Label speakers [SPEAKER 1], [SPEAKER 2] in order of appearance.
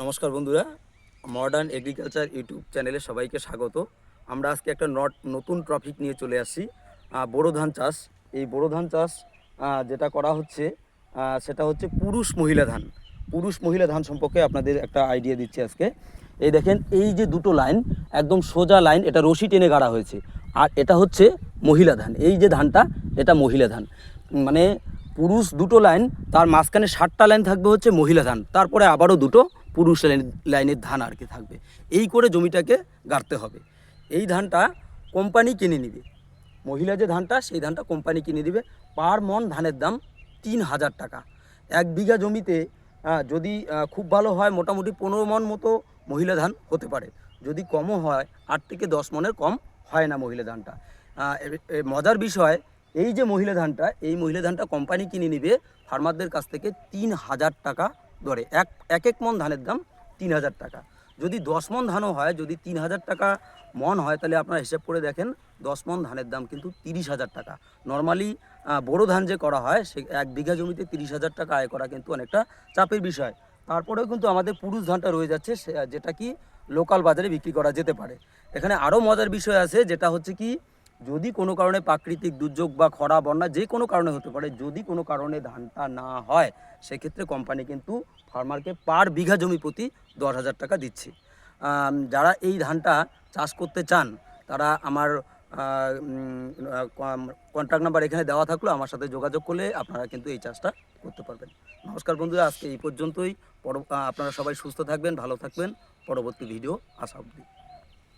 [SPEAKER 1] নমস্কার বন্ধুরা, modern agriculture YouTube চ্যানেলে সবাইকে স্বাগত। আমরা আজকে একটা নতুন টপিক নিয়ে চলে আসছি, বোরো ধান চাষ। এই বোরো ধান চাষ যেটা করা হচ্ছে সেটা হচ্ছে পুরুষ মহিলা ধান। পুরুষ মহিলা ধান সম্পর্কে আপনাদের একটা আইডিয়া দিচ্ছি আজকে। এই দেখেন, এই যে দুটো লাইন, একদম সোজা লাইন, এটা রশি টেনে গাড়া হয়েছে। আর এটা হচ্ছে মহিলা ধান। এই যে ধানটা, এটা মহিলা ধান। মানে পুরুষ দুটো লাইন, তার মাঝখানে 60টা লাইন থাকবে হচ্ছে মহিলা ধান, তারপরে আবারও দুটো পুরুষ লাইনের ধান আর কি থাকবে। এই করে জমিটাকে গাড়তে হবে। এই ধানটা কোম্পানি কিনে নিবে। মহিলা যে ধানটা, সেই ধানটা কোম্পানি কিনে দিবে। পার মন ধানের দাম 3000 টাকা। 1 বিঘা জমিতে যদি খুব ভালো হয় মোটামুটি 15 মন মতো মহিলা ধান হতে পারে। যদি কমও হয় 8 থেকে 10 মনের কম হয় না মহিলা ধানটা। মজার বিষয়, এই যে মহিলা ধানটা, এই মহিলা ধানটা কোম্পানি কিনে নিবে ফার্মারদের কাছ থেকে 3000 টাকা দরে। এক এক মন ধানের দাম 3000 টাকা। যদি 10 মন ধানও হয়, যদি 3000 টাকা মন হয়, তাহলে আপনারা হিসাব করে দেখেন 10 মন ধানের দাম কিন্তু 30,000 টাকা। নর্মালি বোরো ধান যে করা হয়, সে 1 বিঘা জমিতে 30,000 টাকা আয় করা কিন্তু অনেকটা চাপের বিষয়। তারপরেও কিন্তু আমাদের পুরুষ ধানটা রয়ে যাচ্ছে, যেটা কি লোকাল বাজারে বিক্রি করা যেতে পারে। এখানে আরও মজার বিষয় আছে, যেটা হচ্ছে কি, যদি কোনো কারণে প্রাকৃতিক দুর্যোগ বা খরা বন্যা যে কোনো কারণে হতে পারে, যদি কোনো কারণে ধানটা না হয়, সেক্ষেত্রে কোম্পানি কিন্তু ফার্মারকে পার বিঘা জমি প্রতি 10,000 টাকা দিচ্ছে। যারা এই ধানটা চাষ করতে চান, তারা আমার কন্ট্যাক্ট নাম্বার এখানে দেওয়া থাকলো, আমার সাথে যোগাযোগ করলে আপনারা কিন্তু এই চাষটা করতে পারবেন। নমস্কার বন্ধুরা, আজকে এই পর্যন্তই। আপনারা সবাই সুস্থ থাকবেন, ভালো থাকবেন। পরবর্তী ভিডিও আসা অবধি।